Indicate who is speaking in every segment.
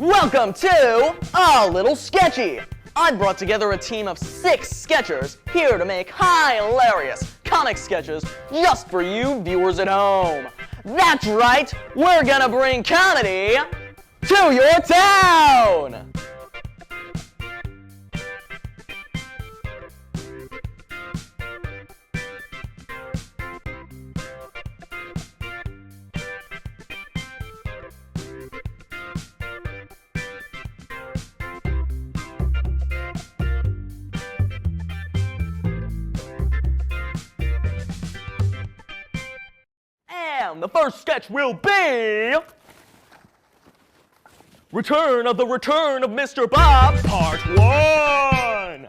Speaker 1: Welcome to A Little Sketchy. I brought together a team of 6 sketchers here to make hilarious comic sketches just for you viewers at home. That's right, we're gonna bring comedy to your town! And the first sketch will be Return of Mr. Bob, Part 1!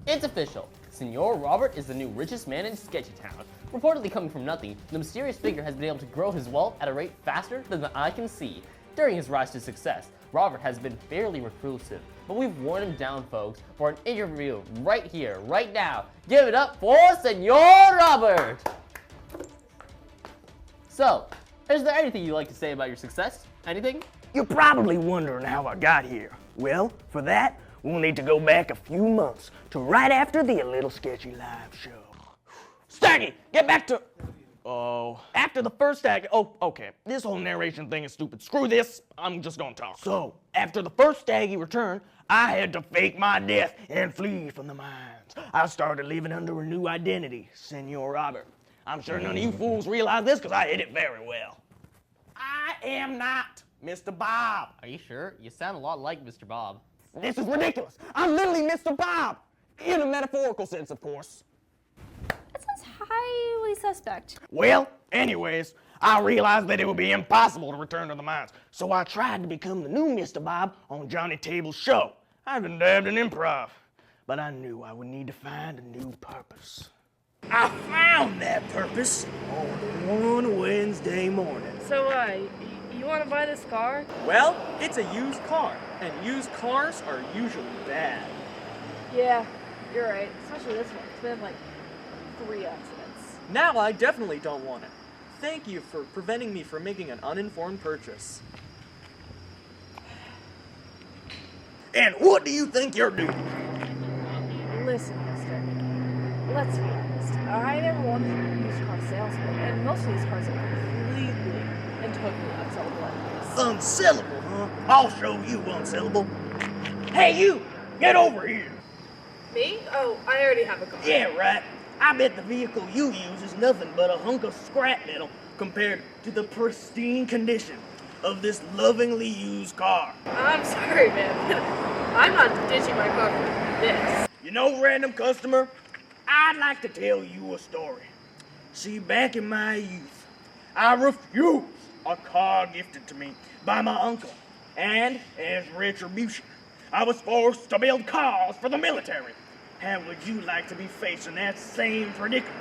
Speaker 2: It's official. Senor Robert is the new richest man in Sketchy Town. Reportedly coming from nothing, the mysterious figure has been able to grow his wealth at a rate faster than the eye can see. During his rise to success, Robert has been fairly reclusive, but we've worn him down, folks, for an interview right here, right now. Give it up for Senor Robert! So, is there anything you'd like to say about your success? Anything?
Speaker 3: You're probably wondering how I got here. Well, for that, we'll need to go back a few months to right after the A Little Sketchy live show.
Speaker 1: Staggy, get back to... After the first Staggy... Oh, okay. This whole narration thing is stupid. Screw this. I'm just gonna talk.
Speaker 3: So, after the first Staggy return, I had to fake my death and flee from the mines. I started living under a new identity, Senor Robert. I'm sure none of you fools realize this because I hid it very well. I am not Mr. Bob.
Speaker 2: Are you sure? You sound a lot like Mr. Bob.
Speaker 1: This is ridiculous. I'm literally Mr. Bob. In a metaphorical sense, of course.
Speaker 4: That sounds highly suspect.
Speaker 3: Well, anyways, I realized that it would be impossible to return to the mines, so I tried to become the new Mr. Bob on Johnny Table's show. I've been dabbed in improv, but I knew I would need to find a new purpose. I found that purpose on one Wednesday morning.
Speaker 5: So, you want to buy this car?
Speaker 6: Well, it's a used car, and used cars are usually bad.
Speaker 5: Yeah, you're right. Especially this one. It's been in like 3 accidents.
Speaker 6: Now I definitely don't want it. Thank you for preventing me from making an uninformed purchase.
Speaker 3: And what do you think you're doing?
Speaker 5: Listen, mister. Let's be honest. I never wanted to be a used car salesman, and most of these cars are completely and totally unsellable anyways.
Speaker 3: Unsellable, huh? I'll show you unsellable. Hey, you! Get over here!
Speaker 5: Me? Oh, I already have a car.
Speaker 3: Yeah, right. I bet the vehicle you use is nothing but a hunk of scrap metal compared to the pristine condition of this lovingly used car.
Speaker 5: I'm sorry, man, but I'm not ditching my car for this.
Speaker 3: You know, random customer, I'd like to tell you a story. See, back in my youth, I refused a car gifted to me by my uncle. And as retribution, I was forced to build cars for the military. How would you like to be facing that same predicament?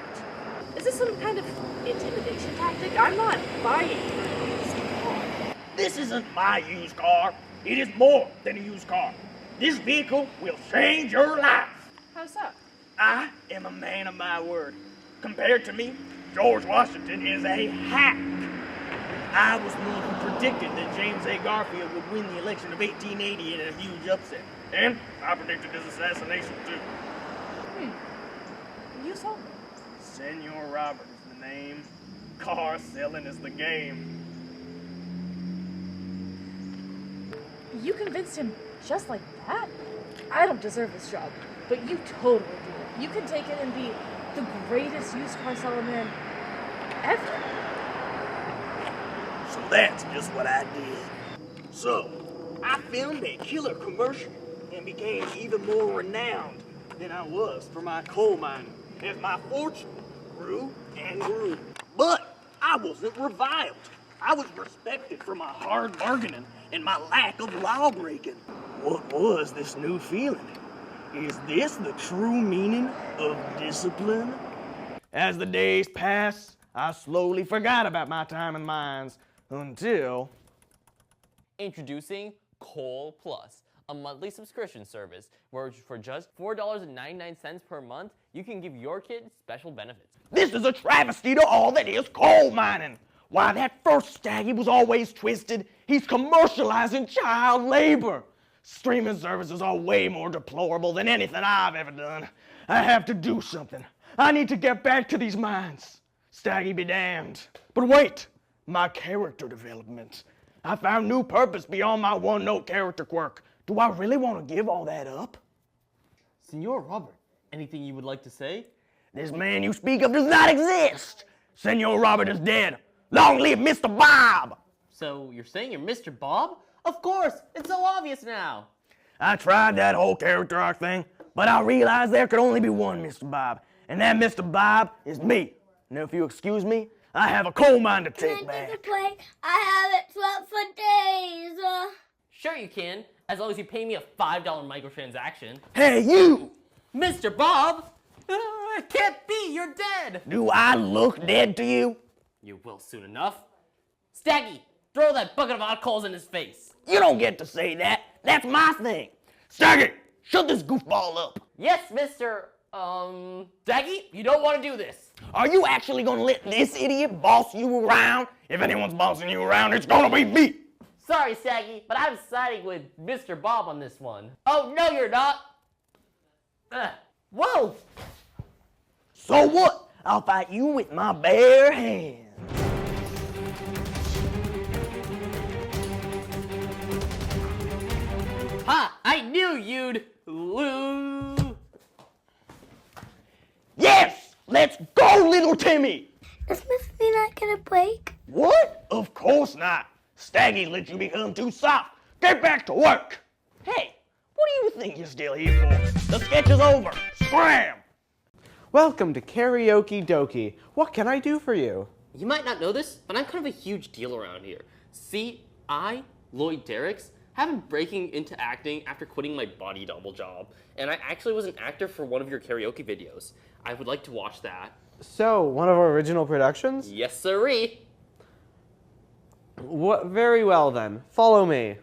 Speaker 5: Is this some kind of intimidation tactic? I'm not buying a used car.
Speaker 3: This isn't my used car. It is more than a used car. This vehicle will change your life.
Speaker 5: How so?
Speaker 3: I am a man of my word. Compared to me, George Washington is a hack. I was the one who predicted that James A. Garfield would win the election of 1880 in a huge upset. And I predicted his assassination too.
Speaker 5: You sold me.
Speaker 3: Senor Robert is the name. Car selling is the game.
Speaker 5: You convinced him just like that? I don't deserve this job, but you totally do. You can take it and be the greatest used car seller man ever.
Speaker 3: So that's just what I did. So, I filmed a killer commercial and became even more renowned than I was for my coal mining as my fortune grew and grew. But I wasn't reviled. I was respected for my hard bargaining and my lack of law breaking. What was this new feeling? Is this the true meaning of discipline? As the days passed, I slowly forgot about my time in mines until...
Speaker 2: Introducing Coal Plus, a monthly subscription service where for just $4.99 per month, you can give your kid special benefits.
Speaker 3: This is a travesty to all that is coal mining. Why, that first Staggy was always twisted. He's commercializing child labor. Streaming services are way more deplorable than anything I've ever done. I have to do something. I need to get back to these mines. Staggy be damned. But wait, my character development. I found new purpose beyond my one-note character quirk. Do I really want to give all that up?
Speaker 2: Senor Robert, anything you would like to say?
Speaker 3: This man you speak of does not exist. Senor Robert is dead. Long live Mr. Bob!
Speaker 2: So you're saying you're Mr. Bob? Of course, it's so obvious now.
Speaker 3: I tried that whole character arc thing, but I realized there could only be one Mr. Bob, and that Mr. Bob is me. Now, if you excuse me, I have a coal mine to take back.
Speaker 7: I haven't slept for days.
Speaker 2: Sure you can, as long as you pay me a $5 microtransaction.
Speaker 3: Hey, you!
Speaker 2: Mr. Bob? It can't be, you're dead!
Speaker 3: Do I look dead to you?
Speaker 2: You will soon enough. Staggy, throw that bucket of hot coals in his face.
Speaker 3: You don't get to say that. That's my thing. Staggy, shut this goofball up.
Speaker 2: Yes, Mr. Staggy, you don't want to do this.
Speaker 3: Are you actually gonna let this idiot boss you around? If anyone's bossing you around, it's gonna be me.
Speaker 2: Sorry, Staggy, but I'm siding with Mr. Bob on this one. Oh, no, you're not. Whoa!
Speaker 3: So what? I'll fight you with my bare hands.
Speaker 2: Ha! I knew you'd lose.
Speaker 3: Yes! Let's go, little Timmy!
Speaker 7: Is Miss Peanut gonna break?
Speaker 3: What? Of course not. Staggy let you become too soft. Get back to work. Hey, what do you think you're still here for? The sketch is over. Scram!
Speaker 8: Welcome to Karaoke Dokie. What can I do for you?
Speaker 2: You might not know this, but I'm kind of a huge deal around here. See, I, Lloyd Derricks, have been breaking into acting after quitting my body double job, and I actually was an actor for one of your karaoke videos. I would like to watch that.
Speaker 8: So, one of our original productions?
Speaker 2: Yes, sirree.
Speaker 8: What? Very well then. Follow me.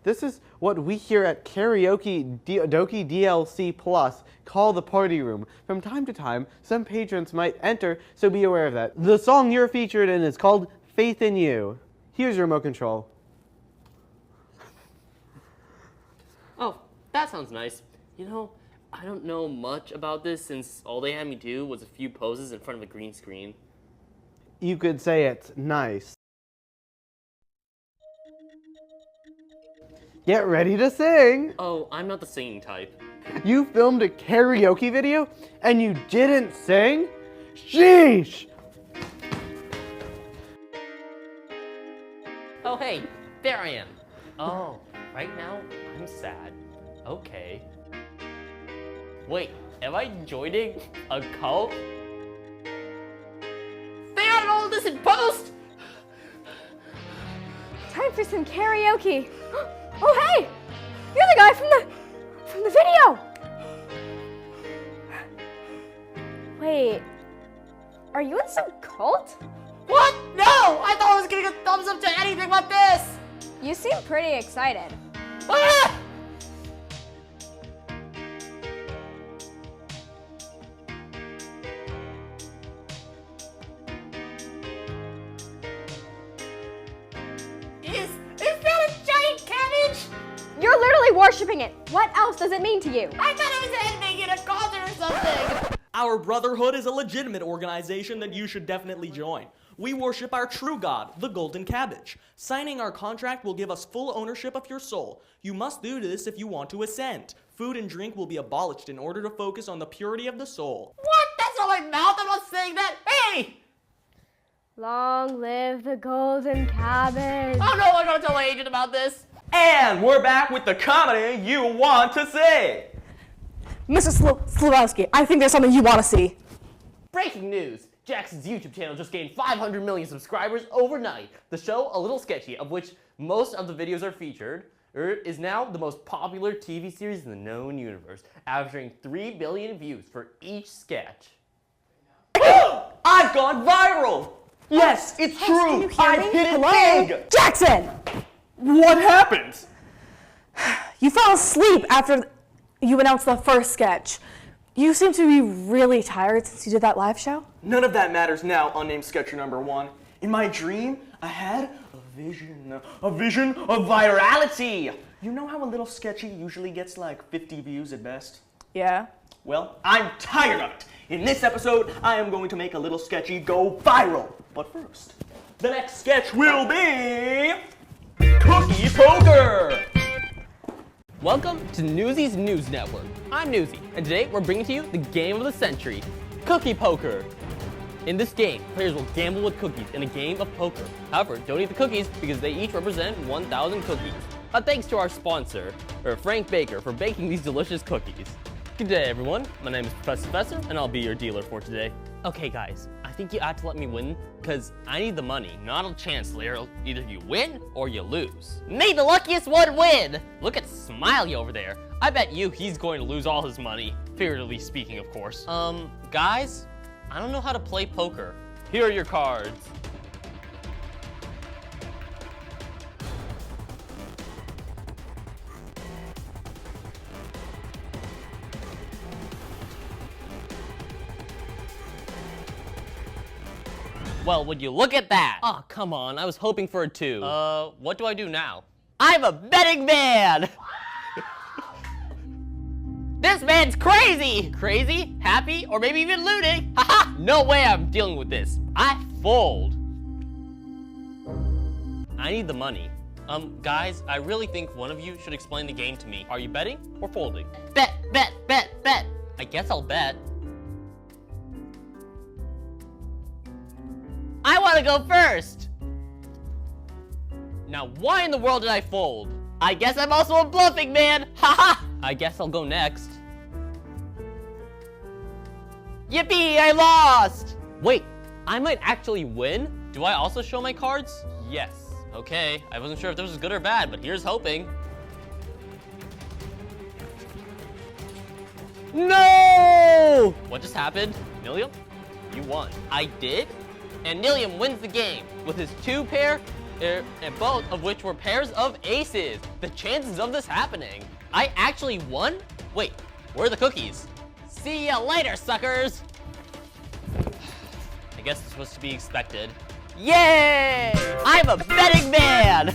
Speaker 8: This is what we here at Karaoke Dokie DLC Plus call the party room. From time to time, some patrons might enter, so be aware of that. The song you're featured in is called Faith in You. Here's your remote control.
Speaker 2: Oh, that sounds nice. You know, I don't know much about this since all they had me do was a few poses in front of a green screen.
Speaker 8: You could say it's nice. Get ready to sing!
Speaker 2: Oh, I'm not the singing type.
Speaker 8: You filmed a karaoke video and you didn't sing? Sheesh!
Speaker 2: Oh, hey, there I am. Oh, right now, I'm sad. Okay. Wait, am I joining a cult? They added all this in post!
Speaker 4: Time for some karaoke. Oh, hey! You're the guy from the video! Wait, are you in some cult?
Speaker 2: What? No! I thought I was gonna get thumbs up to anything but this!
Speaker 4: You seem pretty excited.
Speaker 2: Ah! Is that a giant cabbage?
Speaker 4: You're literally worshipping it. What else does it mean to you?
Speaker 2: I thought it was ending in a concert or something!
Speaker 1: Our Brotherhood is a legitimate organization that you should definitely join. We worship our true God, the Golden Cabbage. Signing our contract will give us full ownership of your soul. You must do this if you want to ascend. Food and drink will be abolished in order to focus on the purity of the soul.
Speaker 2: What? That's not my mouth, I'm not saying that! Hey!
Speaker 4: Long live the golden cabbage.
Speaker 2: Oh no, I'm gonna tell my agent about this!
Speaker 1: And we're back with the comedy you want to see.
Speaker 5: Mr. Slawowski, I think there's something you want to see.
Speaker 2: Breaking news! Jackson's YouTube channel just gained 500 million subscribers overnight. The show, A Little Sketchy, of which most of the videos are featured, is now the most popular TV series in the known universe, averaging 3 billion views for each sketch.
Speaker 1: I've gone viral! Yes, it's true! I hit it big!
Speaker 5: Jackson!
Speaker 1: What happened?
Speaker 5: You fell asleep after you announced the first sketch. You seem to be really tired since you did that live show.
Speaker 1: None of that matters now, unnamed sketcher number 1. In my dream, I had a vision of virality. You know how a little sketchy usually gets like 50 views at best?
Speaker 5: Yeah.
Speaker 1: Well, I'm tired of it. In this episode, I am going to make a little sketchy go viral. But first, the next sketch will be Cookie Poker.
Speaker 2: Welcome to Newsy's News Network. I'm Newsy, and today we're bringing to you the game of the century, Cookie Poker. In this game, players will gamble with cookies in a game of poker. However, don't eat the cookies because they each represent 1,000 cookies. Thanks to our sponsor, Frank Baker, for baking these delicious cookies. Good day, everyone. My name is Professor, and I'll be your dealer for today. Okay, guys, I think you ought to let me win, because I need the money, not a chance, Lero. Either you win or you lose. May the luckiest one win! Look at Smiley over there. I bet you he's going to lose all his money. Figuratively speaking, of course. Guys, I don't know how to play poker. Here are your cards. Well, would you look at that? Oh, come on, I was hoping for a 2. What do I do now? I'm a betting man! This man's crazy! Crazy, happy, or maybe even looting? Haha! No way I'm dealing with this. I fold. I need the money. Guys, I really think one of you should explain the game to me. Are you betting or folding? Bet, bet, bet, bet. I guess I'll bet. I want to go first! Now, why in the world did I fold? I guess I'm also a bluffing man! Haha! I guess I'll go next. Yippee! I lost! Wait, I might actually win? Do I also show my cards? Yes. Okay, I wasn't sure if this was good or bad, but here's hoping. No! What just happened? Nilium? You won. I did? And Nilium wins the game with his 2 pair, and both of which were pairs of aces. The chances of this happening. I actually won? Wait, where are the cookies? See ya later, suckers! I guess this was to be expected. Yay! I'm a betting man!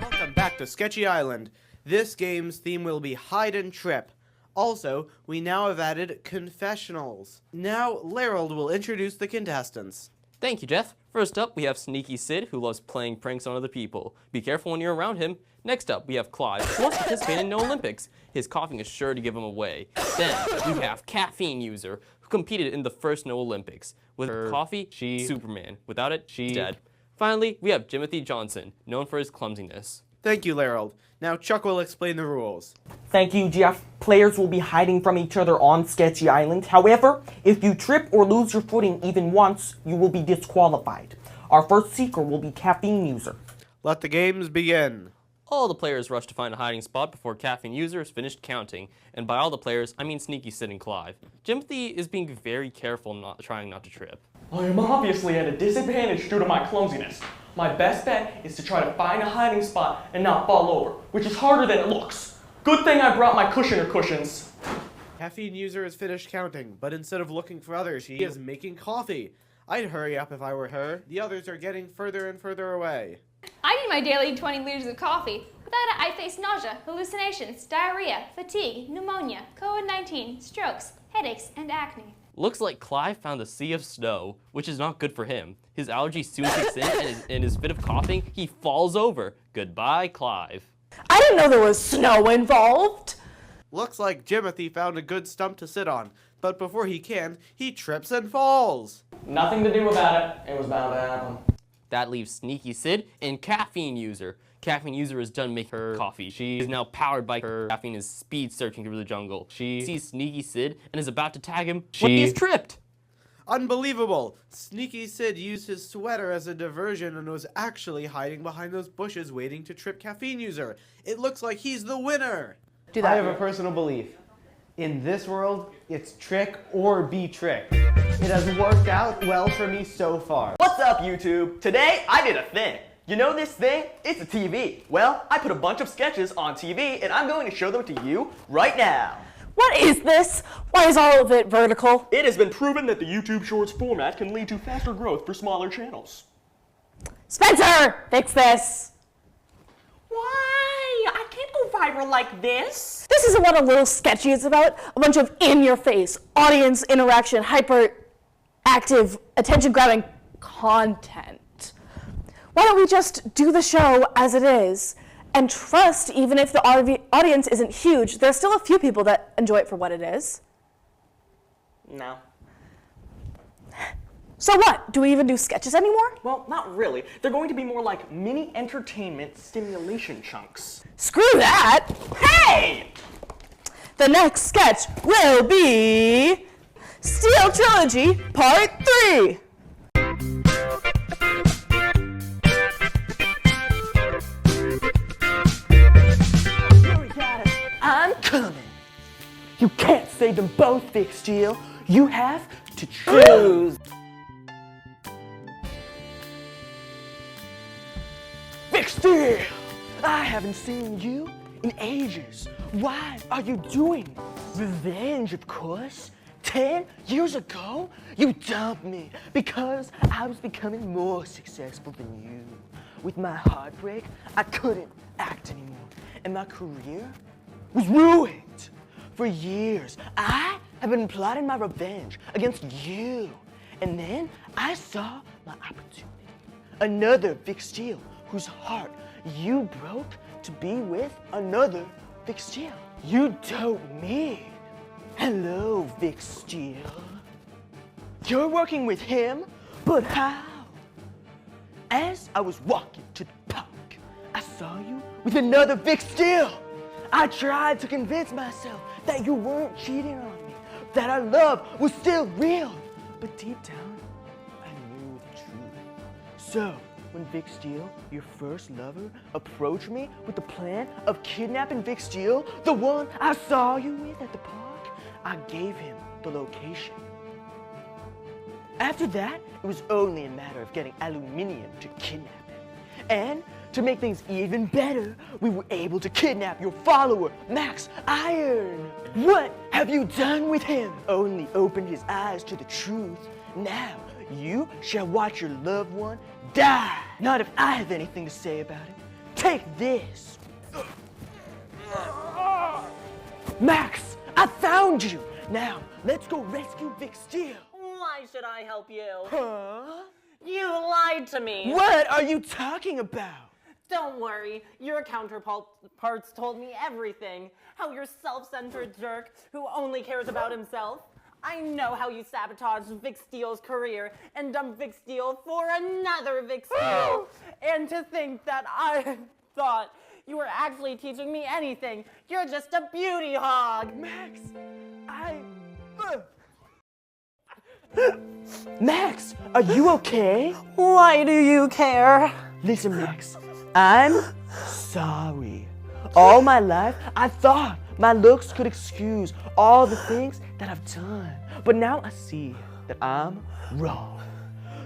Speaker 8: Welcome back to Sketchy Island. This game's theme will be hide and trip. Also, we now have added confessionals. Now, Larold will introduce the contestants.
Speaker 2: Thank you, Jeff. First up, we have Sneaky Sid, who loves playing pranks on other people. Be careful when you're around him. Next up, we have Clive, who wants to participate in no Olympics. His coughing is sure to give him away. Then, we have Caffeine User, who competed in the first no Olympics. With her coffee, she's Superman. Without it, she's dead. Finally, we have Jimothy Johnson, known for his clumsiness.
Speaker 8: Thank you, Larold. Now Chuck will explain the rules.
Speaker 9: Thank you, Jeff. Players will be hiding from each other on Sketchy Island. However, if you trip or lose your footing even once, you will be disqualified. Our first seeker will be Caffeine User.
Speaker 8: Let the games begin.
Speaker 2: All the players rush to find a hiding spot before Caffeine User is finished counting. And by all the players, I mean Sneaky Sid and Clive. Jimothy is being very careful, trying not to trip.
Speaker 1: I am obviously at a disadvantage due to my clumsiness. My best bet is to try to find a hiding spot and not fall over, which is harder than it looks. Good thing I brought my cushions.
Speaker 8: Caffeine User is finished counting, but instead of looking for others, she is making coffee. I'd hurry up if I were her. The others are getting further and further away.
Speaker 4: I need my daily 20 liters of coffee. Without it, I face nausea, hallucinations, diarrhea, fatigue, pneumonia, COVID-19, strokes, headaches, and acne.
Speaker 2: Looks like Clive found a sea of snow, which is not good for him. His allergy soon kicks in, and in his fit of coughing, he falls over. Goodbye, Clive.
Speaker 5: I didn't know there was snow involved.
Speaker 8: Looks like Jimothy found a good stump to sit on, but before he can, he trips and falls.
Speaker 1: Nothing to do about it. It was bound to happen.
Speaker 2: That leaves Sneaky Sid and Caffeine User. Caffeine User is done making her coffee. She is now powered by her caffeine is speed searching through the jungle. She sees Sneaky Sid and is about to tag him when he's tripped.
Speaker 8: Unbelievable! Sneaky Sid used his sweater as a diversion and was actually hiding behind those bushes waiting to trip Caffeine User. It looks like he's the winner! I have a personal belief. In this world, it's trick or be tricked. It has worked out well for me so far.
Speaker 1: What's up, YouTube? Today, I did a thing. You know this thing? It's a TV. Well, I put a bunch of sketches on TV and I'm going to show them to you right now.
Speaker 5: What is this? Why is all of it vertical?
Speaker 3: It has been proven that the YouTube Shorts format can lead to faster growth for smaller channels.
Speaker 5: Spencer, fix this.
Speaker 9: Why? I can't go viral like this.
Speaker 5: This isn't what a little sketchy is about. A bunch of in-your-face, audience interaction, hyper-active, attention-grabbing content. Why don't we just do the show as it is and trust even if the audience isn't huge, there's still a few people that enjoy it for what it is.
Speaker 1: No.
Speaker 5: So what? Do we even do sketches anymore?
Speaker 1: Well, not really. They're going to be more like mini entertainment stimulation chunks.
Speaker 5: Screw that!
Speaker 1: Hey!
Speaker 5: The next sketch will be Steel Trilogy Part 3.
Speaker 1: I'm coming. You can't save them both, Big Steel. You have to choose. Big Steel, I haven't seen you in ages. Why are you doing revenge, of course? 10 years ago, you dumped me because I was becoming more successful than you. With my heartbreak, I couldn't act anymore, and my career was ruined. For years, I have been plotting my revenge against you. And then I saw my opportunity. Another Vic Steele whose heart you broke to be with another Vic Steele. You don't me. Hello, Vic Steele. You're working with him, but how? As I was walking to the park, I saw you with another Vic Steele. I tried to convince myself that you weren't cheating on me, that our love was still real. But deep down, I knew the truth. So, when Vic Steele, your first lover, approached me with the plan of kidnapping Vic Steele, the one I saw you with at the park, I gave him the location. After that, it was only a matter of getting aluminium to kidnap him. And to make things even better, we were able to kidnap your follower, Max Iron. What have you done with him? Only opened his eyes to the truth. Now, you shall watch your loved one die. Not if I have anything to say about it. Take this. Max, I found you. Now, let's go rescue Vic Steele.
Speaker 9: Why should I help you?
Speaker 1: Huh?
Speaker 9: You lied to me.
Speaker 1: What are you talking about?
Speaker 9: Don't worry, your counterparts told me everything. How you're self-centered jerk who only cares about himself. I know how you sabotaged Vic Steele's career and dumped Vic Steele for another Vic Steele. And to think that I thought you were actually teaching me anything. You're just a beauty hog.
Speaker 1: Max, Max, are you okay?
Speaker 9: Why do you care?
Speaker 1: Listen, Max, I'm sorry. All my life, I thought my looks could excuse all the things that I've done. But now I see that I'm wrong.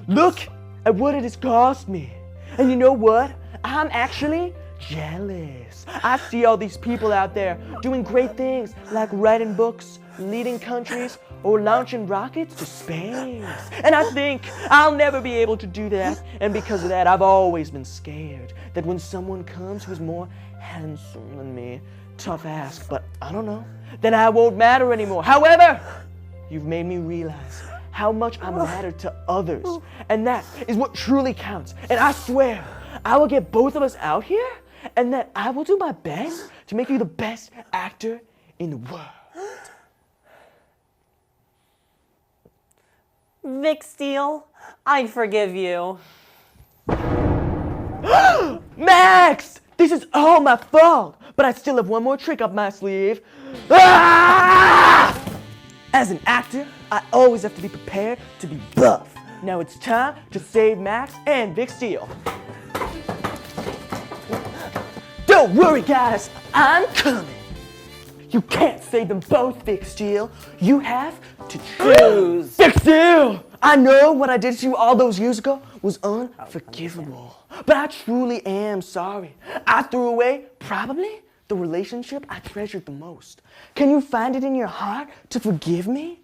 Speaker 1: Look at what it has cost me. And you know what? I'm actually jealous. I see all these people out there doing great things like writing books, leading countries, or launching rockets to space. And I think I'll never be able to do that. And because of that, I've always been scared that when someone comes who's more handsome than me, tough ask, but I don't know, then I won't matter anymore. However, you've made me realize how much I matter to others. And that is what truly counts. And I swear, I will get both of us out here, and that I will do my best to make you the best actor in the world.
Speaker 9: Vic Steele, I forgive you.
Speaker 1: Max! This is all my fault, but I still have one more trick up my sleeve. Ah! As an actor, I always have to be prepared to be buff. Now it's time to save Max and Vic Steele. Don't worry, guys, I'm coming. You can't save them both, Vic Steele. You have to choose. Vic Steele, I know what I did to you all those years ago was unforgivable, but I truly am sorry. I threw away, probably, the relationship I treasured the most. Can you find it in your heart to forgive me?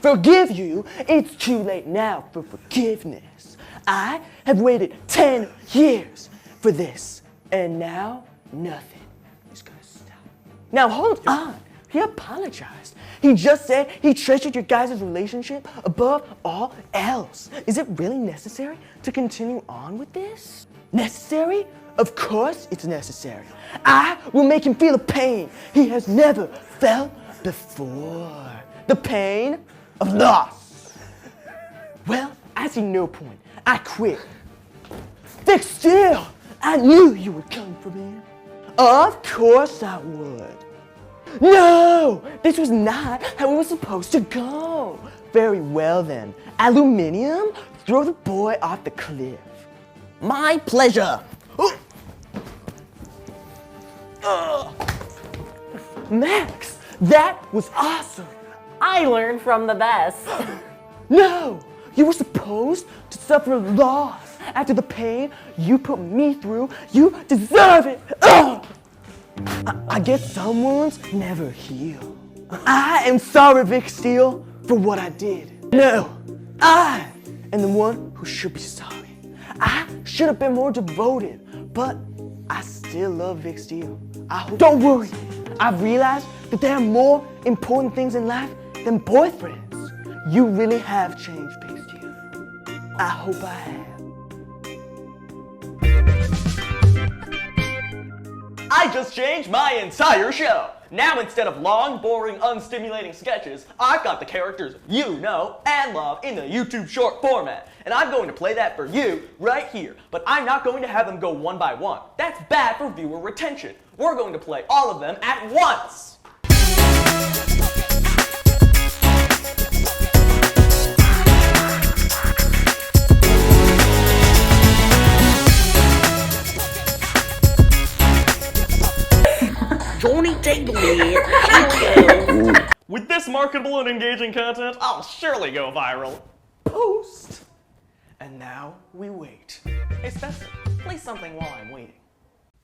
Speaker 1: Forgive you? It's too late now for forgiveness. I have waited 10 years for this, and now nothing is gonna stop. Now hold on. He apologized. He just said he treasured your guys' relationship above all else. Is it really necessary to continue on with this? Necessary? Of course it's necessary. I will make him feel a pain he has never felt before. The pain of loss. Well, I see no point. I quit. Thick still, I knew you would come for me. Of course I would. No, this was not how it was supposed to go. Very well then. Aluminium, throw the boy off the cliff. My pleasure. Max, that was awesome.
Speaker 9: I learned from the best.
Speaker 1: No, you were supposed to suffer loss after the pain you put me through. You deserve it. I guess some wounds never heal. I am sorry, Vic Steele, for what I did. No, I am the one who should be sorry. I should have been more devoted, but I still love Vic Steele. Don't worry, I've realized that there are more important things in life than boyfriends. You really have changed, Vic Steele. I hope I have. I just changed my entire show. Now instead of long, boring, unstimulating sketches, I've got the characters you know and love in the YouTube short format. And I'm going to play that for you right here. But I'm not going to have them go one by one. That's bad for viewer retention. We're going to play all of them at once.
Speaker 3: Johnny, take the lead.
Speaker 1: With this marketable and engaging content, I'll surely go viral. Post. And now we wait. Hey Spencer, play something while I'm waiting.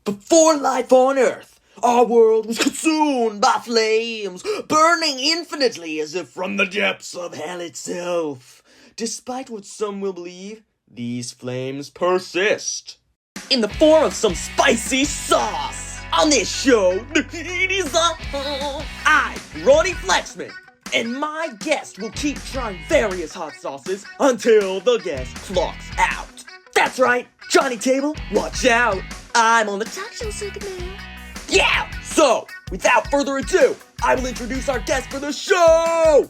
Speaker 3: Before life on Earth, our world was consumed by flames, burning infinitely as if from the depths of hell itself. Despite what some will believe, these flames persist in the form of some spicy sauce. On this show, the heat is up. I'm Ronnie Flexman, and my guest will keep trying various hot sauces until the guest clocks out. That's right, Johnny Table, watch out. I'm on the talk show circuit now. Yeah! So, without further ado, I will introduce our guest for the show!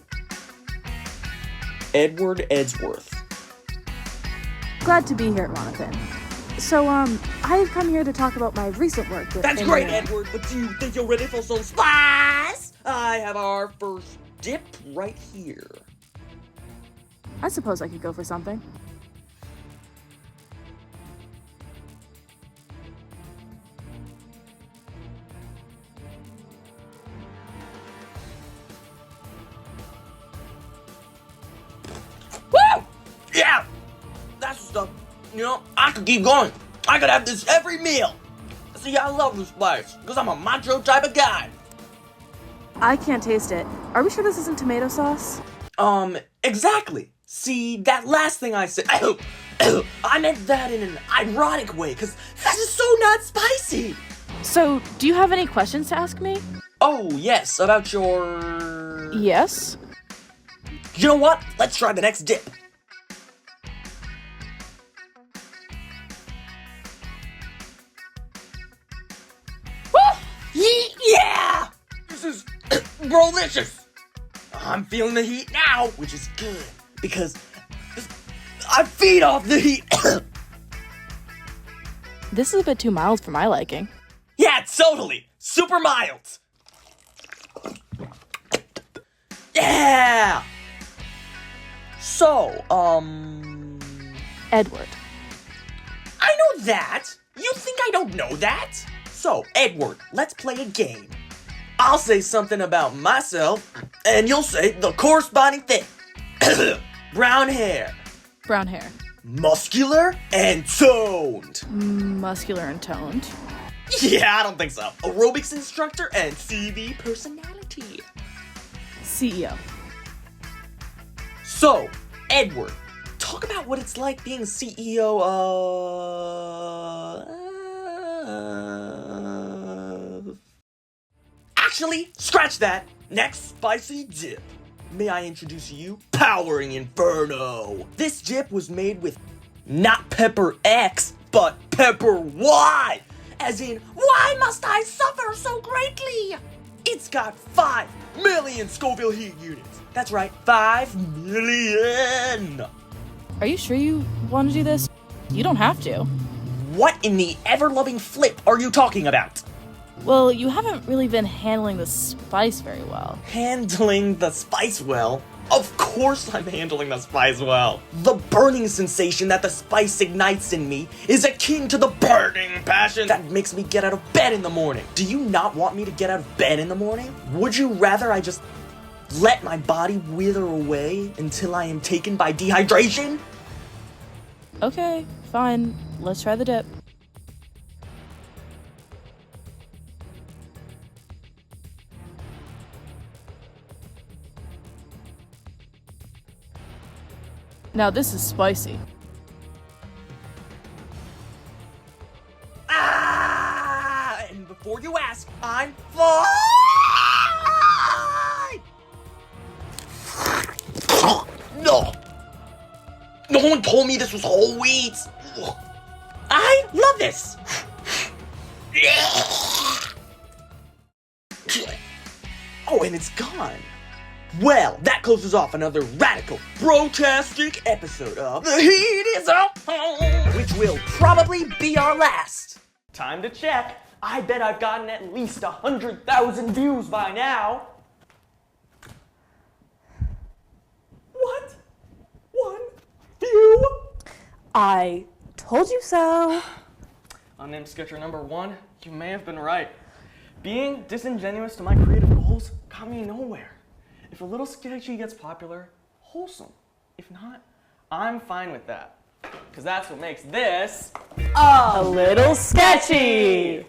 Speaker 3: Edward Edgeworth.
Speaker 5: Glad to be here, Jonathan. So, I've come here to talk about my recent work with...
Speaker 3: That's great, Edward, but do you think you're ready for some spice? I have our first dip right here.
Speaker 5: I suppose I could go for something.
Speaker 3: Woo! Yeah! That's the stuff. You know, I could keep going. I could have this every meal. See, I love the spice, because I'm a macho type of guy.
Speaker 5: I can't taste it. Are we sure this isn't tomato sauce?
Speaker 3: Exactly. See, that last thing I said, I meant that in an ironic way, because this is so not spicy.
Speaker 5: So, do you have any questions to ask me?
Speaker 3: Oh, yes, about your...
Speaker 5: Yes?
Speaker 3: You know what? Let's try the next dip. Yeah! This is delicious. I'm feeling the heat now, which is good, because I feed off the heat.
Speaker 5: This is a bit too mild for my liking.
Speaker 3: Yeah, totally. Super mild. Yeah! So,
Speaker 5: Edward.
Speaker 3: I know that. You think I don't know that? So, Edward, let's play a game. I'll say something about myself, and you'll say the corresponding thing. Brown hair,
Speaker 5: Brown hair.
Speaker 3: muscular, and toned.
Speaker 5: Muscular and toned.
Speaker 3: Yeah, I don't think so. Aerobics instructor and CV personality.
Speaker 5: CEO.
Speaker 3: So, Edward, talk about what it's like being CEO of... Actually, scratch that. Next spicy dip. May I introduce you? Powering Inferno. This dip was made with not pepper X, but pepper Y. As in, why must I suffer so greatly? It's got 5 million Scoville heat units. That's right, 5 million.
Speaker 5: Are you sure you want to do this? You don't have to.
Speaker 3: What in the ever-loving flip are you talking about?
Speaker 5: Well, you haven't really been handling the spice very well.
Speaker 3: Handling the spice well? Of course I'm handling the spice well. The burning sensation that the spice ignites in me is akin to the burning passion that makes me get out of bed in the morning. Do you not want me to get out of bed in the morning? Would you rather I just let my body wither away until I am taken by dehydration?
Speaker 5: Okay, fine. Let's try the dip. Now this is spicy.
Speaker 3: Ah! And before you ask, I'm fine! No! No one told me this was whole wheat! I love this! Oh, and it's gone. Well, that closes off another radical, brotastic episode of The Heat Is On, which will probably be our last.
Speaker 1: Time to check. I bet I've gotten at least 100,000 views by now. What? 1 view?
Speaker 9: I told you so.
Speaker 1: Unnamed sketcher number 1, you may have been right. Being disingenuous to my creative goals got me nowhere. If a little sketchy gets popular, wholesome. If not, I'm fine with that. Because that's what makes this
Speaker 9: A little sketchy.